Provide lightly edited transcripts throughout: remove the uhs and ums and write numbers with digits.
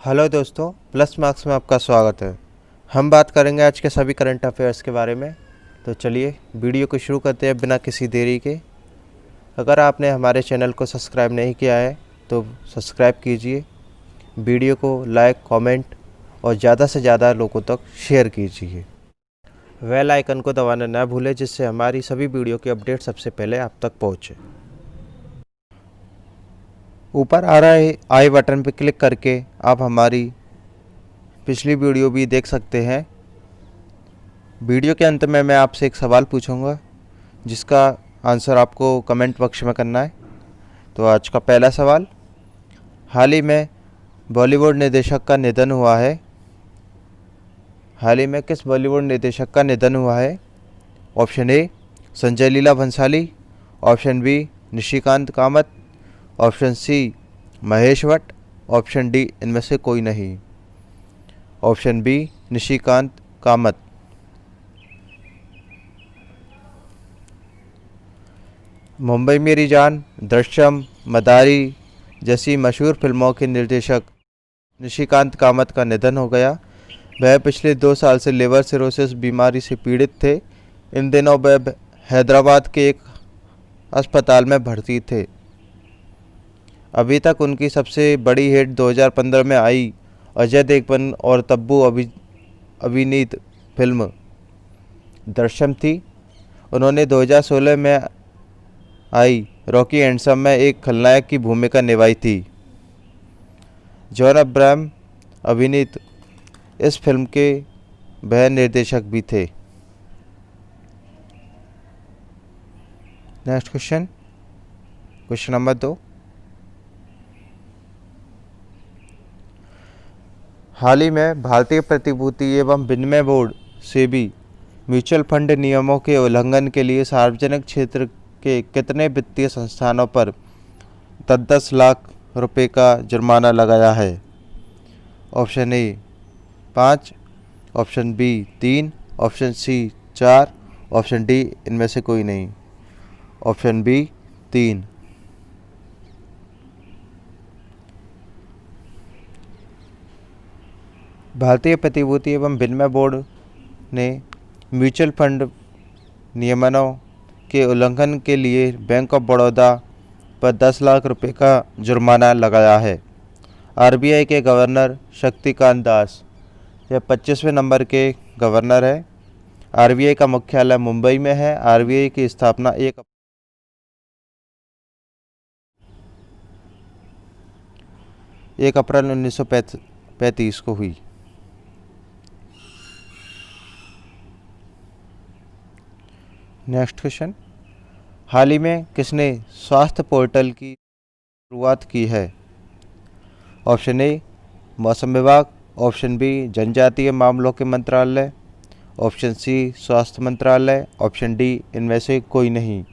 Hello दोस्तों, plus marks में आपका स्वागत है। हम बात करेंगे आज के सभी करंट अफेयर्स के बारे में। तो चलिए वीडियो को शुरू करते हैं बिना किसी देरी के। अगर आपने हमारे चैनल को सब्सक्राइब नहीं किया है तो सब्सक्राइब कीजिए, वीडियो को लाइक, कमेंट और ज़्यादा से ज़्यादा लोगों तक शेयर कीजिए। बेल आइकन को दबाना न भूलें जिससे हमारी सभी वीडियो की अपडेट सबसे पहले आप तक पहुँचे। ऊपर आ रहे आई बटन पर क्लिक करके आप हमारी पिछली वीडियो भी देख सकते हैं। वीडियो के अंत में मैं आपसे एक सवाल पूछूंगा जिसका आंसर आपको कमेंट बॉक्स में करना है। तो आज का पहला सवाल, हाल ही में बॉलीवुड निर्देशक का निधन हुआ है। हाल ही में किस बॉलीवुड निर्देशक का निधन हुआ है? Option A Sanjay Leela Bhansali, option B Nishikant Kamat, option C Mahesh Bhatt, option D इनमें से कोई नहीं। Option B Nishikant Kamat. मुंबई मेरी जान, दृश्यम, मदारी जैसी मशहूर फिल्मों के निर्देशक निशिकांत कामत का निधन हो गया। वह पिछले 2 साल से लिवर सिरोसिस बीमारी से पीड़ित थे। इन दिनों वह हैदराबाद के एक अस्पताल में भर्ती थे। अभी तक उनकी सबसे बड़ी हिट 2015 में आई अजय देवगन और तब्बू अभिनीत फिल्म दृश्यम थी। उन्होंने 2016 में आई रॉकी हैंडसम में एक खलनायक की भूमिका निभाई थी। जॉन अब्राहम अभिनीत इस फिल्म के वह निर्देशक भी थे। Next question number 2। हाल ही में भारतीय प्रतिभूति एवं विनिमय बोर्ड सेबी म्यूचुअल फंड नियमों के उल्लंघन के लिए सार्वजनिक क्षेत्र के कितने वित्तीय संस्थानों पर 10-10 लाख रुपए का जुर्माना लगाया है? Option A 5, option B 3, option C 4, option D इनमें से कोई नहीं। Option B 3। भारतीय प्रतिभूति एवं विनिमय बोर्ड ने म्यूचुअल फंड नियमों के उल्लंघन के लिए बैंक ऑफ बड़ौदा पर 10 लाख रुपए का जुर्माना लगाया है। आरबीआई के गवर्नर शक्तिकांत दास यह 25वें नंबर के गवर्नर है। आरबीआई का मुख्यालय मुंबई में है। आरबीआई की स्थापना 1 अप्रैल 1935 को हुई। नेक्स्ट क्वेश्चन, हाल ही में किसने स्वास्थ्य पोर्टल की शुरुआत की है? ऑप्शन ए मौसम विभाग, ऑप्शन बी जनजातीय मामलों के मंत्रालय, ऑप्शन सी स्वास्थ्य मंत्रालय, ऑप्शन डी इनमें से कोई नहीं।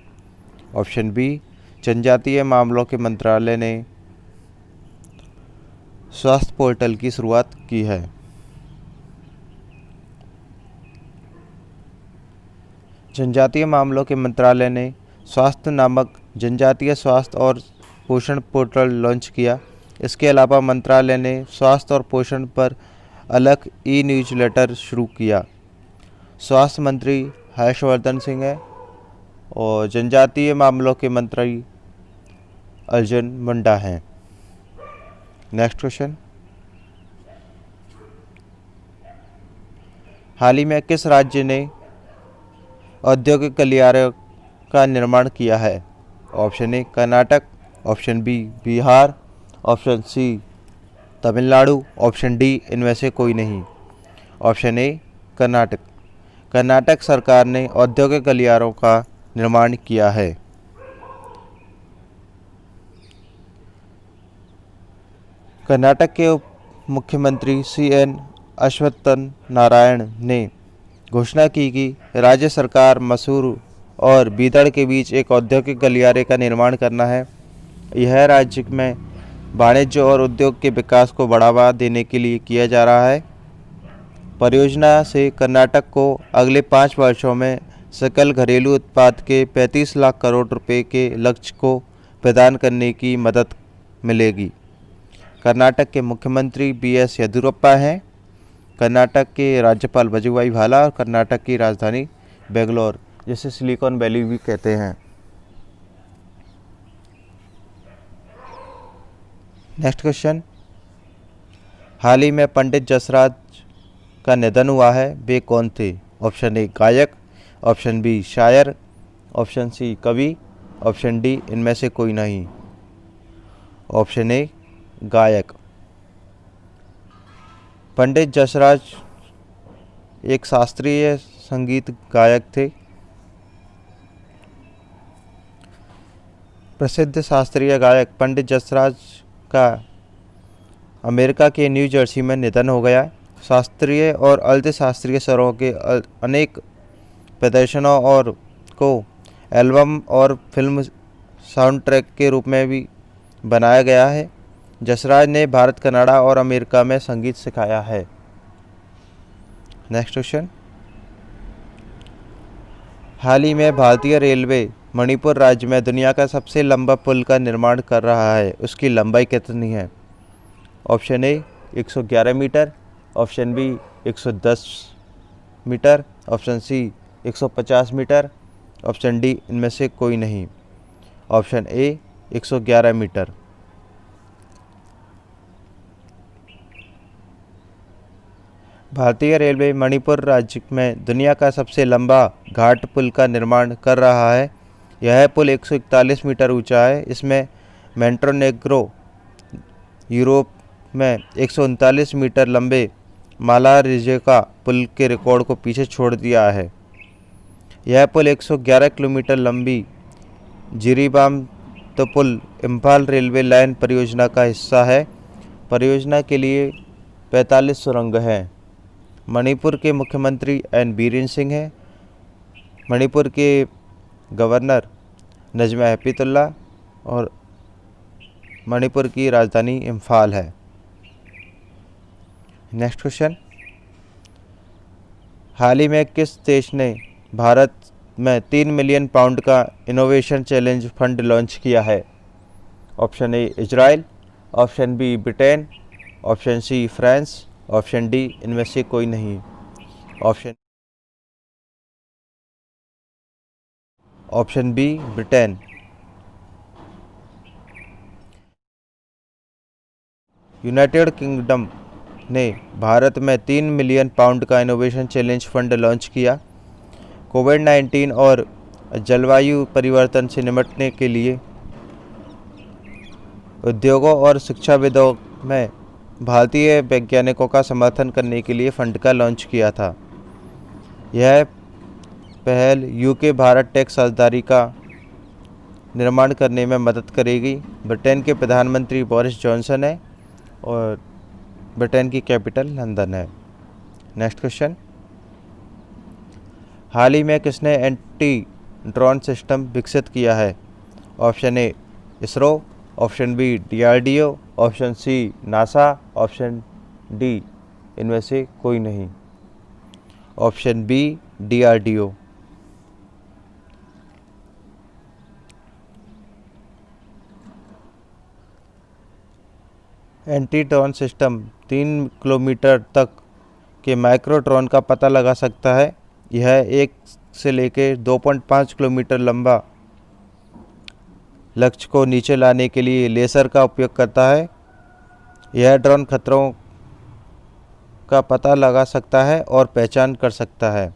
ऑप्शन बी जनजातीय मामलों के मंत्रालय ने स्वास्थ्य पोर्टल की शुरुआत की है। जनजातीय मामलों के मंत्रालय ने स्वास्थ्य नामक जनजातीय स्वास्थ्य और पोषण पोर्टल लॉन्च किया। इसके अलावा मंत्रालय ने स्वास्थ्य और पोषण पर अलग न्यूज़लेटर शुरू किया। स्वास्थ्य मंत्री हर्षवर्धन सिंह है और जनजातीय मामलों के मंत्री अर्जुन मुंडा हैं। नेक्स्ट क्वेश्चन, हाल ही में किस राज्य ने औद्योगिक गलियारे का निर्माण किया है? Option A Karnataka, option B Bihar, option C Tamil Nadu, option D इनमें से कोई नहीं। Option A Karnataka. कर्नाटक सरकार ने औद्योगिक गलियारों का निर्माण किया है। कर्नाटक के उप मुख्यमंत्री CN अश्वत्थ नारायण ने घोषणा की कि राज्य सरकार मैसूर और बीदड़ के बीच एक औद्योगिक गलियारे का निर्माण करना है। यह राज्य में वाणिज्य और उद्योग के विकास को बढ़ावा देने के लिए किया जा रहा है। परियोजना से कर्नाटक को अगले 5 वर्षों में सकल घरेलू उत्पाद के 35 लाख करोड़ रुपए के लक्ष्य को प्रदान करने की मदद मिलेगी। कर्नाटक के मुख्यमंत्री BS येदियुरप्पा हैं। कर्नाटक के राज्यपाल वजुभाई वाला और कर्नाटक की राजधानी बेंगलोर, जिसे सिलिकॉन वैली भी कहते हैं। नेक्स्ट क्वेश्चन, हाल ही में पंडित जसराज का निधन हुआ है, वे कौन थे? ऑप्शन ए गायक, ऑप्शन बी शायर, ऑप्शन सी कवि, ऑप्शन डी इनमें से कोई नहीं। ऑप्शन ए गायक। पंडित जसराज एक शास्त्रीय संगीत गायक थे। प्रसिद्ध शास्त्रीय गायक पंडित जसराज का अमेरिका के न्यू जर्सी में निधन हो गया। शास्त्रीय और अर्धशास्त्रीय स्वरों के अनेक प्रदर्शनों और को एल्बम और फिल्म साउंड ट्रैक के रूप में भी बनाया गया है। जसराज ने भारत, कनाडा और अमेरिका में संगीत सिखाया है। नेक्स्ट क्वेश्चन, हाल ही में भारतीय रेलवे मणिपुर राज्य में दुनिया का सबसे लंबा पुल का निर्माण कर रहा है, उसकी लंबाई कितनी है? Option A 111 metre, option B 110 metre, option C 150 metre, option D इनमें से कोई नहीं। Option A 111 metre. भारतीय रेलवे मणिपुर राज्य में दुनिया का सबसे लंबा घाट पुल का निर्माण कर रहा है। यह पुल 141 मीटर ऊंचा है। इसमें मोंटेनेग्रो यूरोप में 139 मीटर लंबे मालारिजेका पुल के रिकॉर्ड को पीछे छोड़ दिया है। यह पुल 111 किलोमीटर लंबी जिरीबाम पुल इम्फाल रेलवे लाइन परियोजना का हिस्सा है। परियोजना के लिए 45 सुरंग हैं। मणिपुर के मुख्यमंत्री एन बीरेन सिंह हैं। मणिपुर के गवर्नर नजमा हेपतुल्ला और मणिपुर की राजधानी इम्फाल है। नेक्स्ट क्वेश्चन, हाल ही में किस देश ने भारत में 3 मिलियन पाउंड का इनोवेशन चैलेंज फंड लॉन्च किया है? Option A Israel, option B Britain, option C France, option D इनमें से कोई नहीं। Option B Britain. United Kingdom ने भारत में 3 मिलियन पाउंड का इनोवेशन चैलेंज फंड लॉन्च किया। कोविड-19 और जलवायु परिवर्तन से निपटने के लिए उद्योगों और शिक्षाविदों में भारतीय वैज्ञानिकों का समर्थन करने के लिए फंड का लॉन्च किया था। यह पहल यूके भारत टेक साझेदारी का निर्माण करने में मदद करेगी। ब्रिटेन के प्रधानमंत्री बोरिस जॉनसन है और ब्रिटेन की कैपिटल लंदन है। नेक्स्ट क्वेश्चन, हाल ही में किसने एंटी ड्रोन सिस्टम विकसित किया है? Option A ISRO, option B DRDO, option C NASA, option D इनमें से कोई नहीं। Option B DRDO। Anti drone system 3 kilometre तक के माइक्रो ड्रोन का पता लगा सकता है। यह 1 से लेकर 2.5 किलोमीटर लंबा लक्ष्य को नीचे लाने के लिए लेज़र का उपयोग करता है। यह ड्रोन खतरों का पता लगा सकता है और पहचान कर सकता है।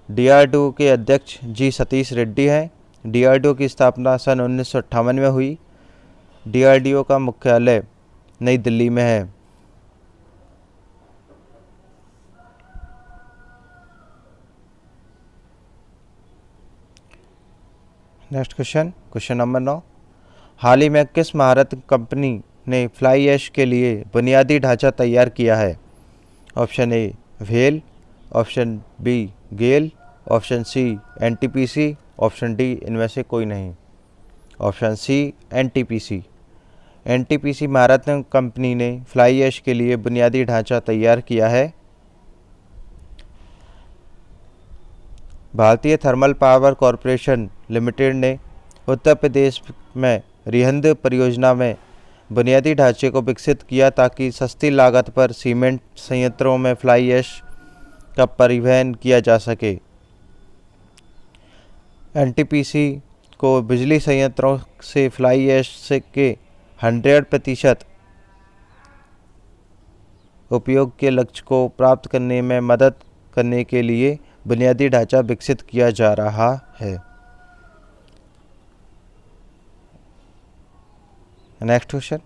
DRDO के अध्यक्ष जी सतीश रेड्डी हैं। DRDO की स्थापना सन 1958 में हुई। DRDO का मुख्यालय नई दिल्ली में है। नेक्स्ट क्वेश्चन, क्वेश्चन नंबर 9, हाल ही में किस महारत कंपनी ने फ्लाई ऐश के लिए बुनियादी ढांचा तैयार किया है? ऑप्शन ए वेल, option B GAIL, option C NTPC, option D इनमें से कोई नहीं। Option C NTPC। NTPC महारत कंपनी ने फ्लाई ऐश के लिए बुनियादी ढांचा तैयार किया है। भारतीय थर्मल पावर कॉरपोरेशन लिमिटेड ने उत्तर प्रदेश में रिहंद परियोजना में बुनियादी ढांचे को विकसित किया ताकि सस्ती लागत पर सीमेंट संयंत्रों में फ्लाई ऐश का परिवहन किया जा सके। एनटीपीसी को बिजली संयंत्रों से फ्लाई ऐश से के 100% उपयोग के लक्ष्य को प्राप्त करने में मदद करने के लिए बुनियादी ढांचा विकसित किया जा रहा है। नेक्स्ट क्वेश्चन,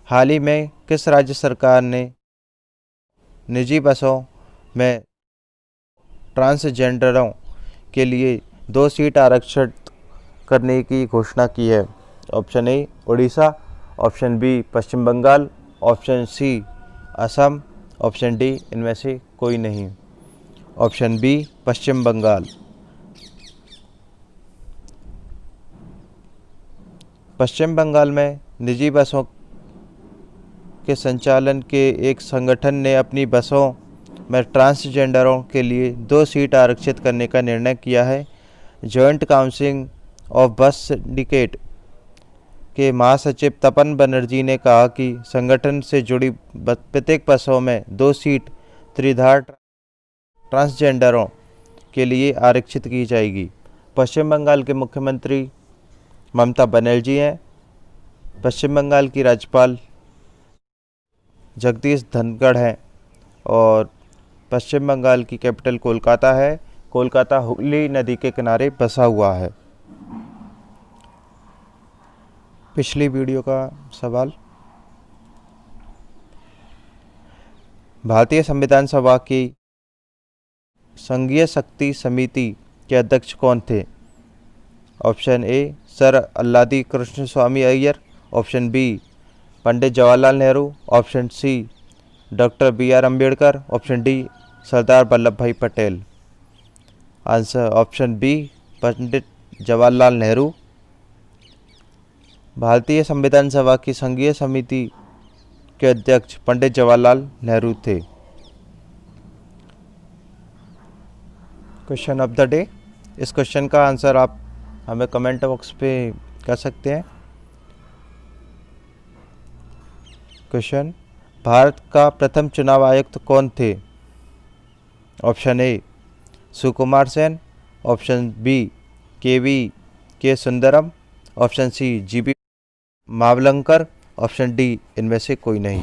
हाल ही में किस राज्य सरकार ने निजी बसों में ट्रांसजेंडरों के लिए 2 सीट आरक्षित करने की घोषणा की है? Option A Orissa, option B Paschim Bangal, option C Assam, option D इनमें से कोई नहीं। Option B Paschim Bangal. पश्चिम बंगाल में निजी बसों के संचालन के एक संगठन ने अपनी बसों में ट्रांसजेंडरों के लिए 2 सीट आरक्षित करने का निर्णय किया है। जॉइंट काउंसिल ऑफ बस सिंडिकेट के महासचिव तपन बनर्जी ने कहा कि संगठन से जुड़ी प्रत्येक बसों में 2 सीट त्रिधार ट्रांसजेंडरों के लिए आरक्षित की जाएगी। पश्चिम बंगाल के मुख्यमंत्री ममता बनर्जी हैं। पश्चिम बंगाल की राज्यपाल जगदीश धनखड़ हैं और पश्चिम बंगाल की कैपिटल कोलकाता है। कोलकाता हुगली नदी के किनारे बसा हुआ है। पिछली वीडियो का सवाल, भारतीय संविधान सभा की संघीय शक्ति समिति के अध्यक्ष कौन थे? Option A sir Alladi Krishna Swami Iyer, option B Pandit Jawaharlal Nehru, option C doctor BR Ambedkar, option D Sardar Vallabh Bhai Patel. Answer option B Pandit Jawaharlal Nehru. भारतीय संविधान सभा की संघीय समिति के अध्यक्ष पंडित जवाहरलाल नेहरू थे। क्वेश्चन ऑफ द डे, इस क्वेश्चन का आंसर आप हमें कमेंट बॉक्स पे कर सकते हैं। क्वेश्चन, भारत का प्रथम चुनाव आयुक्त कौन थे? Option A Sukumar Sen, option B K Sundaram, option C GB Mavalankar, option D इनमें से कोई नहीं।